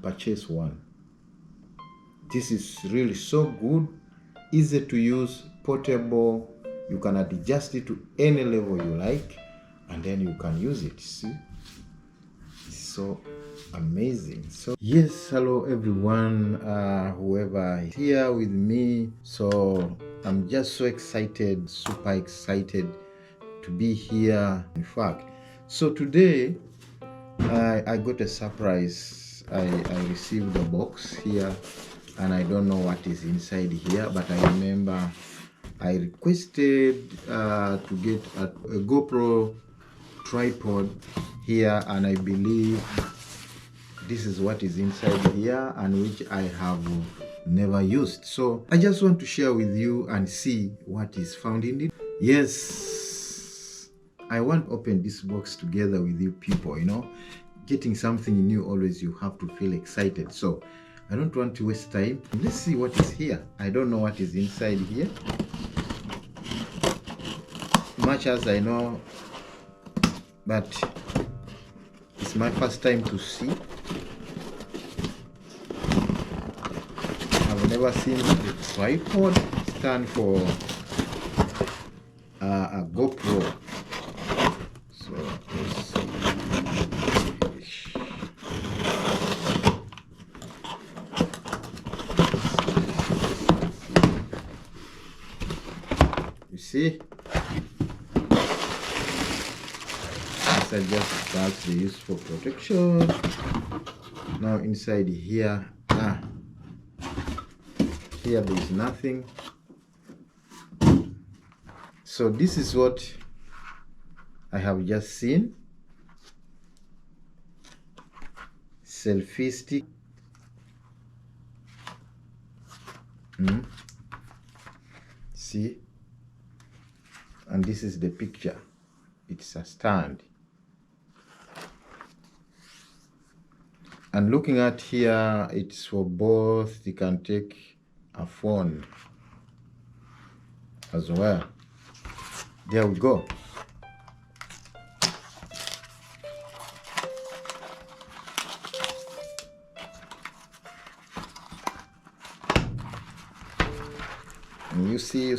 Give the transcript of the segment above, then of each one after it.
purchase one. This is really so good, easy to use, portable. You can adjust it to any level you like, and then you can use it. See, it's so amazing. So yes, hello everyone, whoever is here with me. So I'm just so excited, super excited to be here. In fact, so today I got a surprise. I received a box here, and I don't know what is inside here, but I remember I requested to get a GoPro tripod here, and I believe this is what is inside here, and which I have never used. So I just want to share with you and see what is found in it. Yes, I want to open this box together with you people. You know, getting something new, always you have to feel excited. So I don't want to waste time. Let's see what is here. I don't know what is inside here. Much as I know, but it's my first time to see. I've never seen the tripod stand for a GoPro. So let's see. You see? I just that's the use for protection. Now inside here, here there is nothing. So this is what I have just seen. Selfie stick. See, and this is the picture. It's a stand. And looking at here, it's for both. You can take a phone as well. There we go. And you see.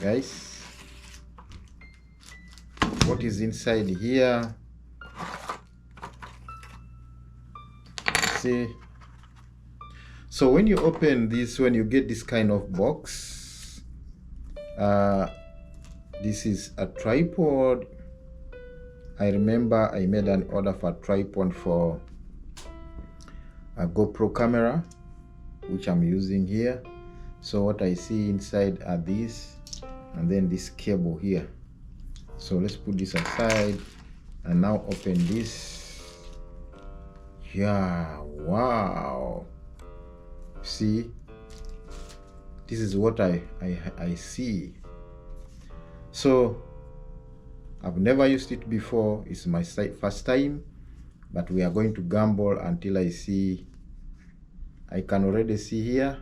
Guys, what is inside here? See, so when you open this, when you get this kind of box, this is a tripod. I remember I made an order for a tripod for a GoPro camera, which I'm using here. So what I see inside are these, and then this cable here. So let's put this aside and now open this. Yeah, wow. See, this is what I see. So I've never used it before. It's my first time, but we are going to gamble until I see. I can already see here.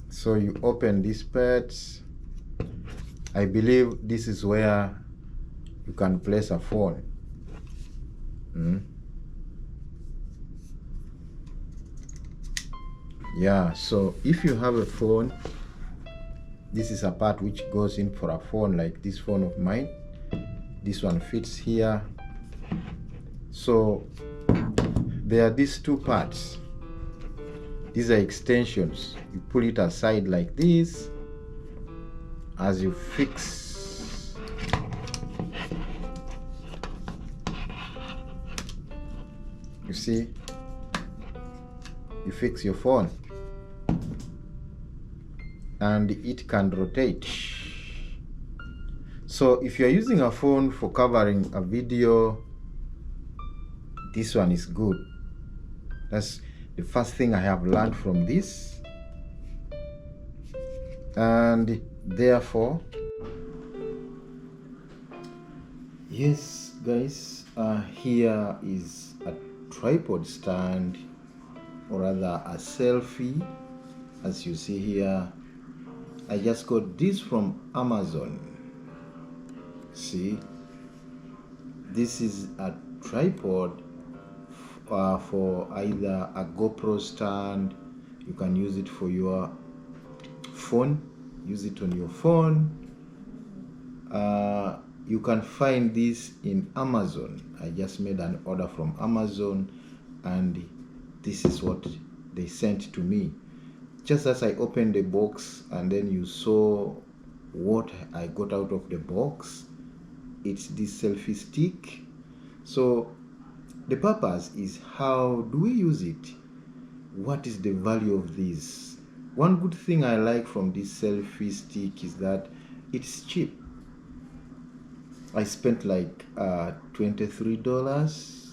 So you open these pads. I believe this is where you can place a phone. Yeah, so if you have a phone, this is a part which goes in for a phone, like this phone of mine. This one fits here. So there are these two parts. These are extensions. You pull it aside like this as you fix. You see, you fix your phone and it can rotate. So if you're using a phone for covering a video, this one is good. That's the first thing I have learned from this. And therefore Yes guys, here is a tripod stand, or rather a selfie. As you see here, I just got this from Amazon. See, this is a tripod for either a GoPro stand. You can use it for your phone, use it on your phone. You can find this in Amazon. I just made an order from Amazon, and this is what they sent to me. Just as I opened the box, and then you saw what I got out of the box. It's this selfie stick. So the purpose is, how do we use it? What is the value of this? One good thing I like from this selfie stick is that it's cheap. I spent like $23,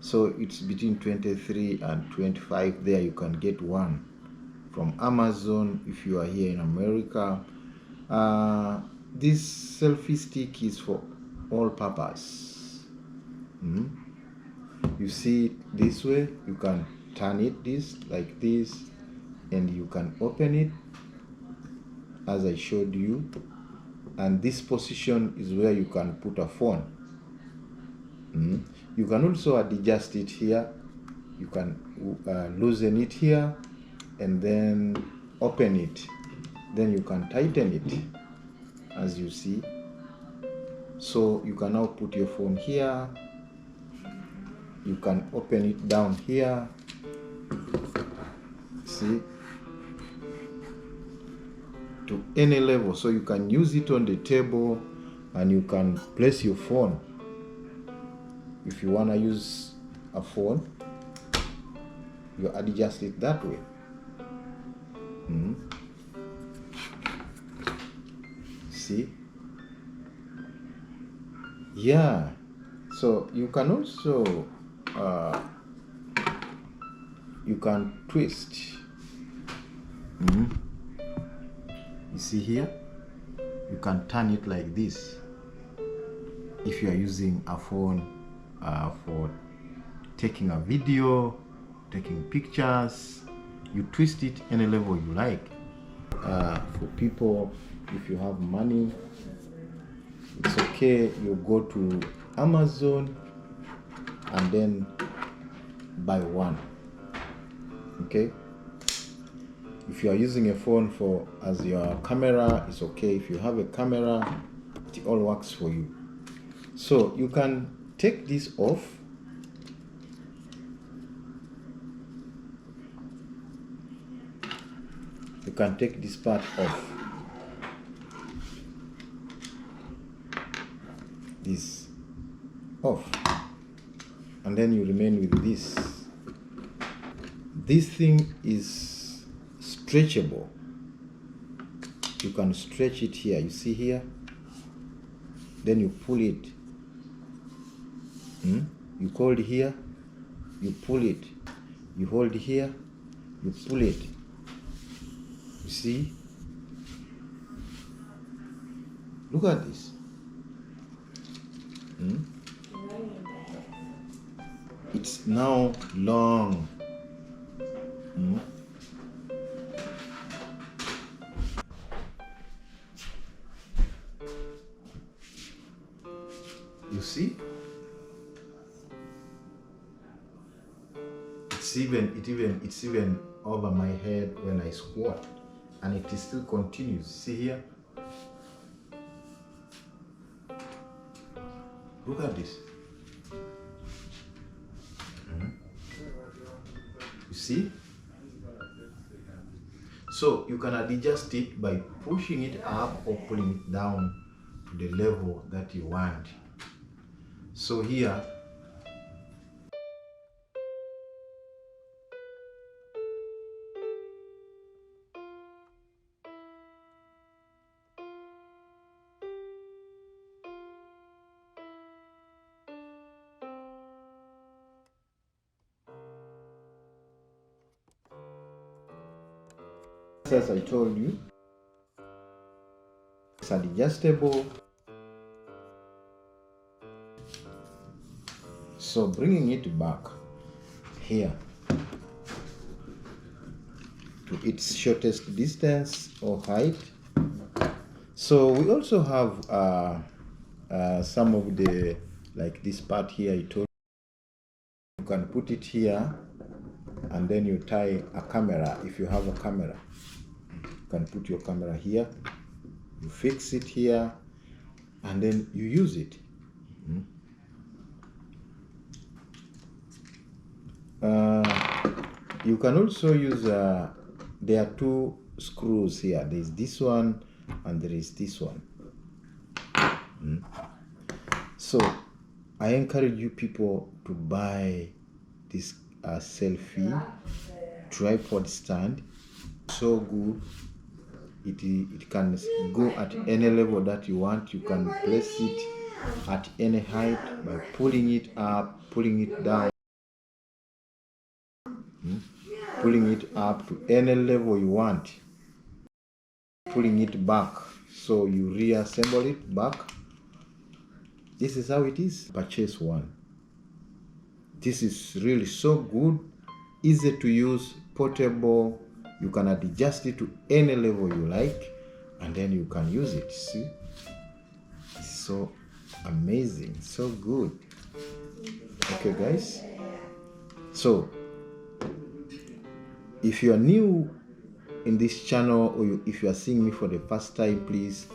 so it's between 23 and 25. There you can get one from Amazon if you are here in America. This selfie stick is for all purpose. You see it this way, you can turn it this like this, and you can open it as I showed you, and this position is where you can put a phone. You can also adjust it here. You can loosen it here and then open it, then you can tighten it, as you see. So you can now put your phone here, you can open it down here, see, to any level. So you can use it on the table, and you can place your phone. If you want to use a phone, you adjust it that way. See? Yeah. So you can also you can twist. You see here? You can turn it like this. If you are using a phone for taking a video, taking pictures, you twist it any level you like. For people, if you have money, it's okay, you go to Amazon and then buy one. Okay? If you are using a phone for as your camera, it's okay. If you have a camera, it all works for you. So you can take this off. You can take this part off. This off. And then you remain with this. This thing is stretchable. You can stretch it here. You see here? Then you pull it. You hold here, you pull it. You hold here, you pull it. You see? Look at this. It's now long. You see? It's even over my head when I squat, and it still continues. See here? Look at this. You see? So you can adjust it by pushing it up or pulling it down to the level that you want. So here, as I told you, it's adjustable. So bringing it back here to its shortest distance or height. So we also have some of the, like this part here I told you can put it here, and then you tie a camera. If you have a camera, you can put your camera here, you fix it here, and then you use it. You can also use, there are two screws here. There is this one and there is this one. So I encourage you people to buy this Selfie tripod stand. So good. It can go at any level that you want. You can place it at any height by pulling it up, pulling it down, pulling it up to any level you want, pulling it back, so you reassemble it back. This is how it is. Purchase one. This is really so good, easy to use, portable. You can adjust it to any level you like, and then you can use it. See, it's so amazing, so good. Okay guys, so if you are new in this channel, or if you are seeing me for the first time, please,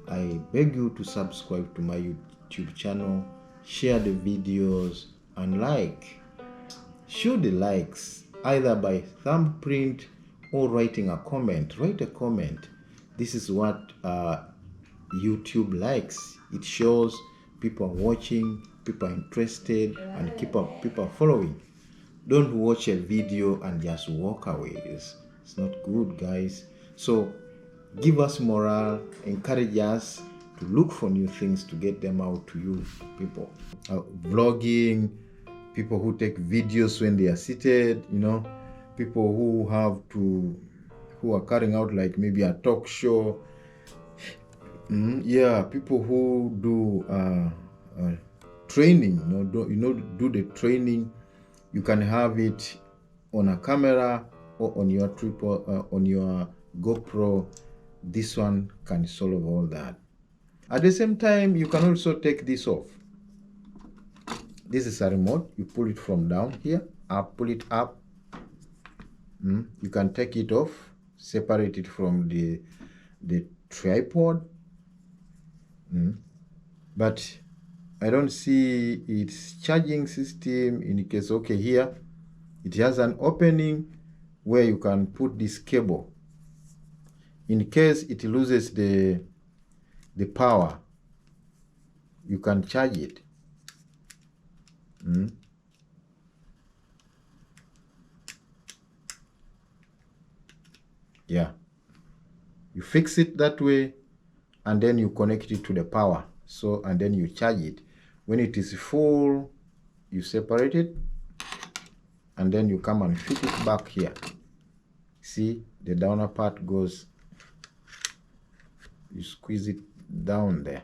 I beg you to subscribe to my YouTube channel, share the videos, and like. Show the likes either by thumbprint or writing a comment. Write a comment. This is what YouTube likes. It shows people are watching, people are interested, and people are following. Don't watch a video and just walk away. It's not good, guys. So give us morale, encourage us to look for new things to get them out to you people. Vlogging, people who take videos when they are seated, you know, people who are carrying out like maybe a talk show. Yeah, people who do training, do the training. You can have it on a camera or on your tripod, on your GoPro. This one can solve all that. At the same time, you can also take this off. This is a remote. You pull it from down here, up, pull it up. You can take it off, separate it from the tripod. But I don't see its charging system. In case, okay, here it has an opening where you can put this cable. In case it loses the power, you can charge it. Yeah, you fix it that way, and then you connect it to the power. So, and then you charge it. When it is full, you separate it, and then you come and fit it back here. See, the downer part goes, you squeeze it down there.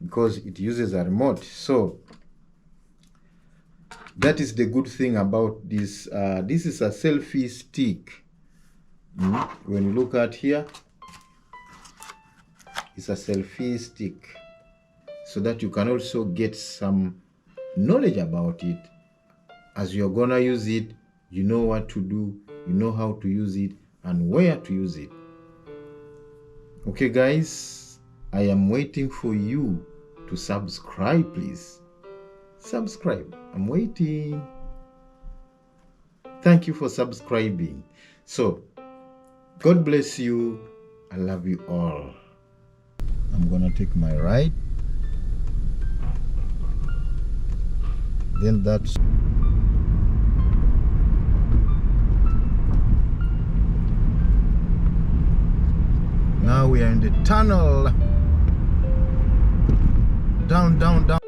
Because it uses a remote. So that is the good thing about this. This is a selfie stick. When you look at here, it's a selfie stick, so that you can also get some knowledge about it. As you're gonna use it, you know what to do, you know how to use it, and where to use it. Okay guys, I am waiting for you to subscribe, please. Subscribe, I'm waiting. Thank you for subscribing. So God bless you. I love you all. I'm gonna take my right, then that's now we are in the tunnel. Down, down, down.